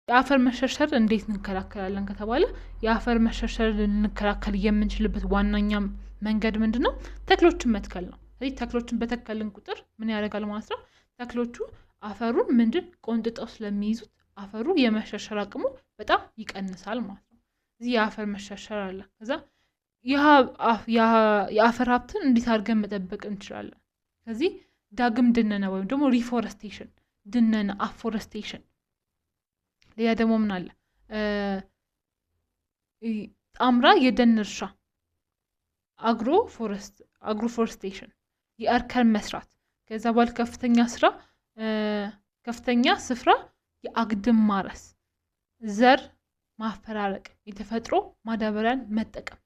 የአፈር መሸርሸር እንዴት እንከላከላለን ከተባለ የአፈር መሸርሸር ልንከላከል የምንችልበት ዋናኛ መንገድ ምንድነው? ተክሎችን መትከል ነው። ስለዚህ ተክሎችን በተከልን ቁጥር ምን ያደርጋል ማለት ነው? ተክሎቹ አፈሩን ምንድን ቆንጥጠው ስለሚይዙት አፈሩ የመሸርሸር አቅሙ በጣም ይቀንሳል ማለት ነው። እዚህ የአፈር መሸርሸር አለ። ከዛ የአፈር ሀብትን እንዴት አድርገን መጠበቅ እንችላለን? ከዚህ ዳግም ድነና ወይም ደግሞ ሪፎረስቴሽን ድነና አፎረስቴሽን ሌላ ደግሞ ምን አለ? ጣምራ የደን እርሻ አግሮፎረስቴሽን የእርከን መስራት ከዛ በኋላ ከፍተኛ ስፍራ የአግድም ማረስ ዘር ማፈራረቅ የተፈጥሮ ማዳበሪያን መጠቀም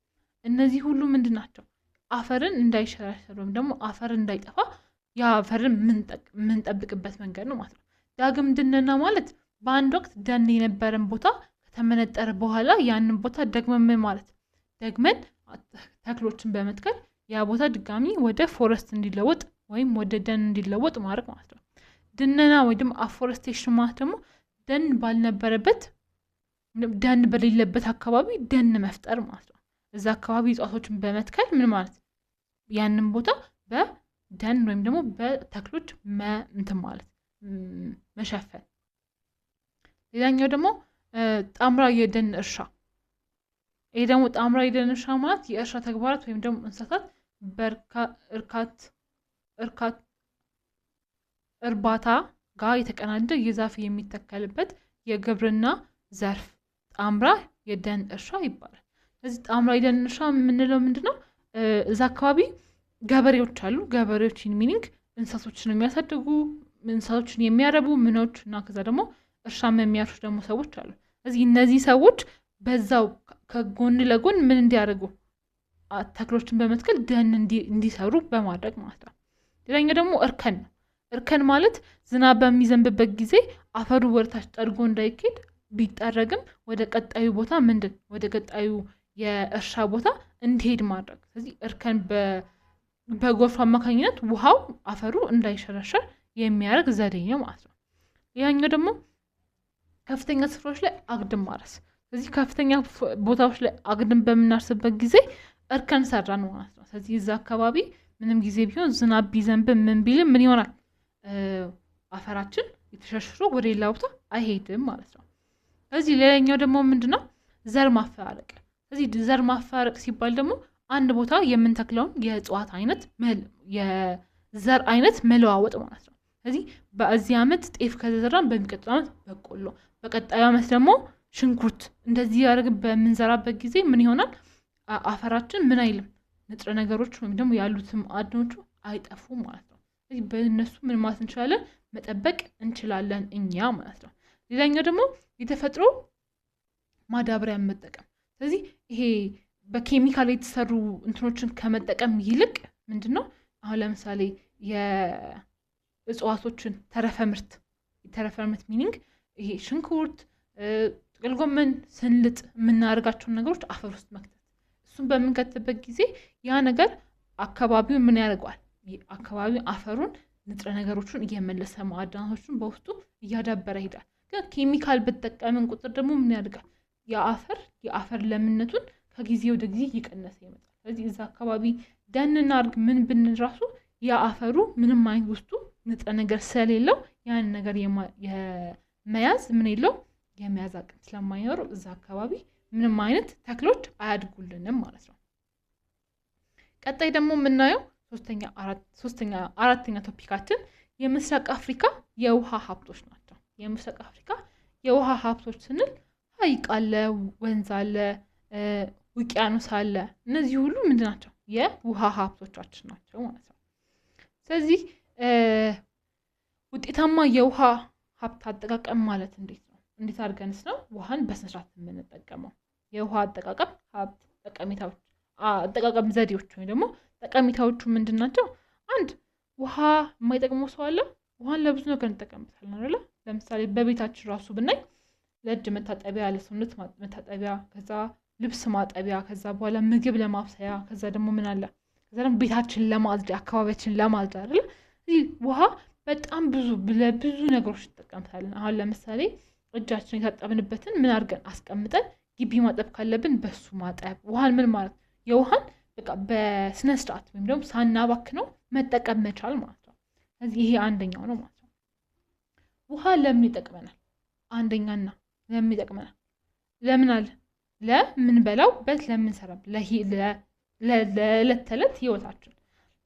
እነዚህ ሁሉ ምንድን ናቸው? አፈርን እንዳይሸረሸር ወይም ደግሞ አፈር እንዳይጠፋ የአፈርን ምንጠብቅበት መንገድ ነው ማለት ነው። ዳግም ድነና ማለት በአንድ ወቅት ደን የነበረን ቦታ ከተመነጠረ በኋላ ያንን ቦታ ደግመን ተክሎችን በመትከል ያ ቦታ ድጋሚ ወደ ፎረስት እንዲለወጥ ወይም ወደ ደን እንዲለወጥ ማድረግ ማለት ነው። ድነና ወይም አፎረስቴሽን ማለት ደግሞ ደን ባልነበረበት ደን በሌለበት አካባቢ ደን መፍጠር ማለት ነው። እዛ አካባቢ እጽዋቶችን በመትከል ምን ማለት ያንን ቦታ በደን ወይም ደግሞ በተክሎች መሸፈን። ሌላኛው ደግሞ ጣምራ የደን እርሻ። ይሄ ደግሞ ጣምራ የደን እርሻ ማለት የእርሻ ተግባራት ወይም ደግሞ እንስሳት እርባታ ጋር የተቀናጀ የዛፍ የሚተከልበት የግብርና ዘርፍ ጣምራ የደን እርሻ ይባላል። ስለዚህ ጣምራ የደን እርሻ የምንለው ምንድነው? እዛ አካባቢ ገበሬዎች አሉ። ገበሬዎችን ሚኒንግ እንስሳቶችን የሚያሳድጉ እንስሳቶችን የሚያረቡ ምኖች እና ከዛ ደግሞ እርሻም የሚያርሱ ደግሞ ሰዎች አሉ። ስለዚህ እነዚህ ሰዎች በዛው ከጎን ለጎን ምን እንዲያደርጉ ተክሎችን በመትከል ደን እንዲሰሩ በማድረግ ማለት ነው። ሌላኛው ደግሞ እርከን ነው። እርከን ማለት ዝናብ በሚዘንብበት ጊዜ አፈሩ ወደታች ጠርጎ እንዳይኬድ ቢጠረግም ወደ ቀጣዩ ቦታ ወደ ቀጣዩ የእርሻ ቦታ እንዲሄድ ማድረግ። ስለዚህ እርከን በጎርፍ አማካኝነት ውሃው አፈሩ እንዳይሸረሸር የሚያደርግ ዘዴ ነው ማለት ነው። ሌላኛው ደግሞ ከፍተኛ ስፍራዎች ላይ አግድም ማረስ። ስለዚህ ከፍተኛ ቦታዎች ላይ አግድም በምናርስበት ጊዜ እርከን ሰራን ማለት ነው። ስለዚህ እዛ አካባቢ ምንም ጊዜ ቢሆን ዝናብ ቢዘንብ ምን ቢልም ምን ይሆናል? አፈራችን የተሸርሽሮ ወደ ሌላ ቦታ አይሄድም ማለት ነው። ስለዚህ ሌላኛው ደግሞ ምንድነው? ዘር ማፈራረቅ። ስለዚህ ዘር ማፈራረቅ ሲባል ደግሞ አንድ ቦታ የምንተክለውን የእጽዋት አይነት የዘር አይነት መለዋወጥ ማለት ነው። ስለዚህ በዚህ ዓመት ጤፍ ከተዘራን በሚቀጥለው ዓመት በቆሎ፣ በቀጣዩ ዓመት ደግሞ ሽንኩርት እንደዚህ ያደርግን በምንዘራበት ጊዜ ምን ይሆናል? አፈራችን ምን አይልም ንጥረ ነገሮች ወይም ደግሞ ያሉትም ማዕድኖቹ አይጠፉም ማለት ነው። ስለዚህ በእነሱ ምን ማለት እንችላለን? መጠበቅ እንችላለን እኛ ማለት ነው። ሌላኛው ደግሞ የተፈጥሮ ማዳበሪያን መጠቀም። ስለዚህ ይሄ በኬሚካል የተሰሩ እንትኖችን ከመጠቀም ይልቅ ምንድነው አሁን ለምሳሌ የእጽዋቶችን ተረፈ ምርት ሚኒንግ ይሄ ሽንኩርት፣ ጥቅል ጎመን ስንልጥ የምናደርጋቸውን ነገሮች አፈር ውስጥ መክተት። እሱን በምንከትበት ጊዜ ያ ነገር አካባቢውን ምን ያደርገዋል? አካባቢውን አፈሩን ንጥረ ነገሮችን እየመለሰ ማዕድናቶችን በውስጡ እያዳበረ ይሄዳል። ግን ኬሚካል በተጠቀምን ቁጥር ደግሞ ምን ያደርጋል? የአፈር ለምነቱን ከጊዜ ወደ ጊዜ እየቀነሰ ይመጣል። ስለዚህ እዛ አካባቢ ደንና አርግ ምን ብንል ራሱ የአፈሩ ምንም አይነት ውስጡ ንጥረ ነገር ስለሌለው ያን ነገር የመያዝ የመያዝ አቅም ስለማይኖረው እዛ አካባቢ ምንም አይነት ተክሎች አያድጉልንም ማለት ነው። ቀጣይ ደግሞ የምናየው አራተኛ ቶፒካችን የምስራቅ አፍሪካ የውሃ ሀብቶች ናቸው። የምስራቅ አፍሪካ የውሃ ሀብቶች ስንል ሐይቅ አለ፣ ወንዝ አለ፣ ውቅያኖስ አለ። እነዚህ ሁሉ ምንድን ናቸው? የውሃ ሀብቶቻችን ናቸው ማለት ነው። ስለዚህ ውጤታማ የውሃ ሀብት አጠቃቀም ማለት እንዴት ነው? እንዴት አድርገንስ ነው ውሃን በስነስርዓት የምንጠቀመው? የውሃ አጠቃቀም ሀብት አጠቃቀም ዘዴዎች ወይ ደግሞ ጠቀሜታዎቹ ምንድን ናቸው? አንድ ውሃ የማይጠቅመው ሰው አለ? ውሃን ለብዙ ነገር እንጠቀምበታለን አይደል? ለምሳሌ በቤታችን ራሱ ብናይ ለእጅ መታጠቢያ፣ ለሰውነት መታጠቢያ፣ ከዛ ልብስ ማጠቢያ፣ ከዛ በኋላ ምግብ ለማብሰያ፣ ከዛ ደግሞ ምን አለ? ከዛ ደግሞ ቤታችን ለማጽዳት፣ አካባቢያችን ለማጽዳት አይደል? ውሃ በጣም ለብዙ ነገሮች እንጠቀምበታለን። አሁን ለምሳሌ እጃችን የታጠብንበትን ምን አድርገን አስቀምጠን ግቢ ማጠብ ካለብን በሱ ማጠብ ውሃን ምን ማለት የውሃን በቃ በስነ ስርዓት ወይም ደግሞ ሳናባክነው መጠቀም መቻል ማለት ነው። ስለዚህ ይሄ አንደኛው ነው ማለት ነው። ውሃ ለምን ይጠቅመናል? አንደኛና ለምን ይጠቅመናል? ለምን አለ ለምንበላው በት ለምንሰራው ለዕለት ተዕለት ህይወታችን።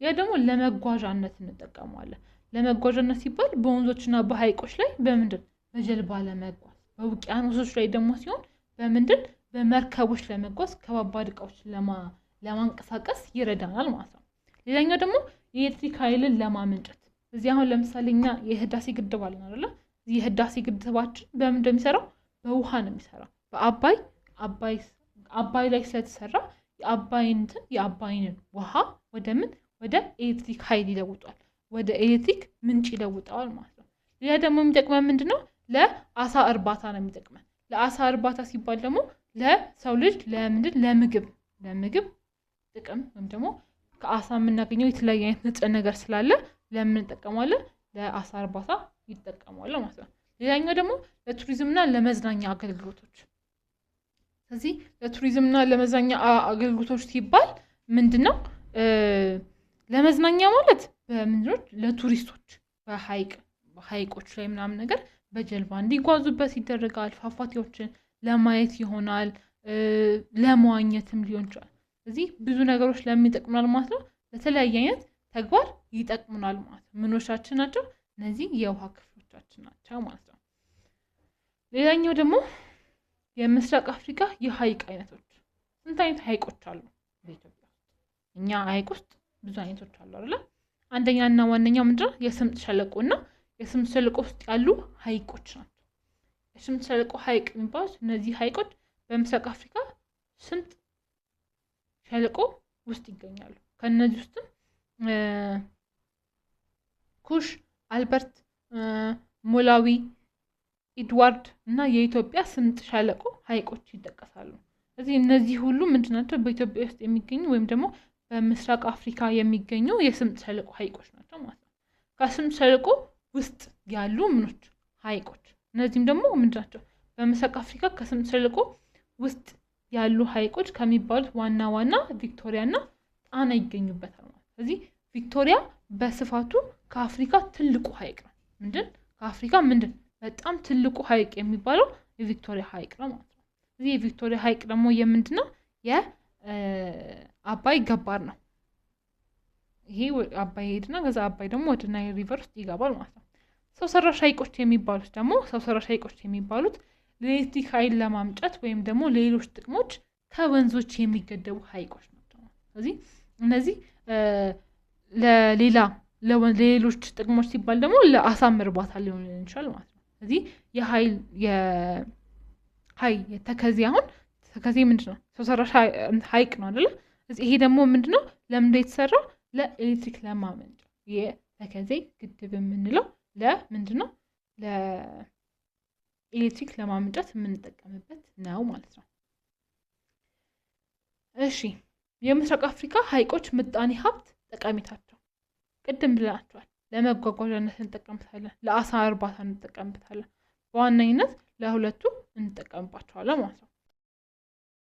ያ ደግሞ ለመጓዣነት እንጠቀመዋለን። ለመጓዣነት ሲባል በወንዞችና በሐይቆች ላይ በምንድን በጀልባ ለመጓዝ፣ በውቅያኖሶች ላይ ደግሞ ሲሆን በምንድን በመርከቦች ለመጓዝ ከባባድ እቃዎችን ለማንቀሳቀስ ይረዳናል ማለት ነው። ሌላኛው ደግሞ የኤሌክትሪክ ኃይልን ለማመንጨት እዚህ አሁን ለምሳሌ እኛ የህዳሴ ግድብ አለን አይደል? እዚህ የህዳሴ ግድባችን በምን እንደሚሰራው በውሃ ነው የሚሰራው። አባይ ላይ ስለተሰራ የአባይንን ውሃ ወደ ምን ወደ ኤሌክትሪክ ኃይል ይለውጣል፣ ወደ ኤሌክትሪክ ምንጭ ይለውጣል ማለት ነው። ሌላ ደግሞ የሚጠቅመን ምንድነው? ለአሳ እርባታ ነው የሚጠቅመን። ለአሳ እርባታ ሲባል ደግሞ ለሰው ልጅ ለምግብ ጥቅም ወይም ደግሞ ከአሳ የምናገኘው የተለያየ አይነት ንጥረ ነገር ስላለ ለምን እንጠቀማለን? ለአሳ እርባታ ይጠቀማሉ ማለት ነው። ሌላኛው ደግሞ ለቱሪዝምና ለመዝናኛ አገልግሎቶች። ስለዚህ ለቱሪዝምና ለመዝናኛ አገልግሎቶች ሲባል ምንድነው? ለመዝናኛ ማለት በምንድነው? ለቱሪስቶች በሐይቆች ላይ ምናምን ነገር በጀልባ እንዲጓዙበት ይደረጋል። ፏፏቴዎችን ለማየት ይሆናል፣ ለመዋኘትም ሊሆን ይችላል። ስለዚህ ብዙ ነገሮች ለሚጠቅሙናል ማለት ነው። ለተለያየ አይነት ተግባር ይጠቅሙናል ማለት ነው። ምኖቻችን ናቸው እነዚህ የውሃ ክፍሎቻችን ናቸው ማለት ነው። ሌላኛው ደግሞ የምስራቅ አፍሪካ የሐይቅ አይነቶች። ስንት አይነት ሐይቆች አሉ በኢትዮጵያ ውስጥ? እኛ ሐይቅ ውስጥ ብዙ አይነቶች አሉ አይደል? አንደኛና ዋነኛው ምንድነው? የስምጥ ሸለቆና የስምጥ ሸለቆ ውስጥ ያሉ ሐይቆች ናቸው። የስምጥ ሸለቆ ሐይቅ የሚባሉት እነዚህ ሐይቆች በምስራቅ አፍሪካ ስምጥ ሸለቆ ውስጥ ይገኛሉ። ከነዚህ ውስጥም ኩሽ፣ አልበርት፣ ሞላዊ፣ ኤድዋርድ እና የኢትዮጵያ ስምጥ ሸለቆ ሐይቆች ይጠቀሳሉ። ስለዚህ እነዚህ ሁሉ ምንድናቸው? በኢትዮጵያ ውስጥ የሚገኙ ወይም ደግሞ በምስራቅ አፍሪካ የሚገኙ የስምጥ ሸለቆ ሐይቆች ናቸው ማለት ነው። ከስምጥ ሸለቆ ውስጥ ያሉ ምኖች ሐይቆች እነዚህም ደግሞ ምንድናቸው? በምስራቅ አፍሪካ ከስምጥ ሸለቆ ውስጥ ያሉ ሐይቆች ከሚባሉት ዋና ቪክቶሪያና ጣና ይገኙበታል ማለት ነው። ስለዚህ ቪክቶሪያ በስፋቱ ከአፍሪካ ትልቁ ሐይቅ ነው። ከአፍሪካ በጣም ትልቁ ሐይቅ የሚባለው የቪክቶሪያ ሐይቅ ነው ማለት ነው። ስለዚህ የቪክቶሪያ ሐይቅ ደግሞ የምንድነው? የአባይ ገባር ነው። ይሄ አባይ ሄድና ከዛ አባይ ደግሞ ወደ ናይል ሪቨር ውስጥ ይገባል ማለት ነው። ሰው ሰራሽ ሐይቆች የሚባሉት ለኤሌክትሪክ ኃይል ለማምጨት ወይም ደግሞ ሌሎች ጥቅሞች ከወንዞች የሚገደቡ ሐይቆች ናቸው። ስለዚህ እነዚህ ለሌሎች ጥቅሞች ሲባል ደግሞ ለአሳም እርባታ ሊሆን ይችላል ማለት ነው። ስለዚህ ተከዜ ምንድነው? ሰው ሰራሽ ሐይቅ ነው አይደል? ስለዚህ ይሄ ደግሞ ምንድነው? ለምን የተሰራው? ለኤሌክትሪክ ለማመንጨት የተከዜ ግድብ የምንለው ለምንድነው? ለኤሌክትሪክ ለማመንጨት የምንጠቀምበት ነው ማለት ነው። እሺ የምስራቅ አፍሪካ ሐይቆች ምጣኔ ሀብት ጠቀሜታቸው ቅድም ብለናቸዋል። ለመጓጓዣነት እንጠቀምበታለን፣ ለአሳ እርባታ እንጠቀምበታለን። በዋነኝነት ለሁለቱ እንጠቀምባቸዋለን ማለት ነው።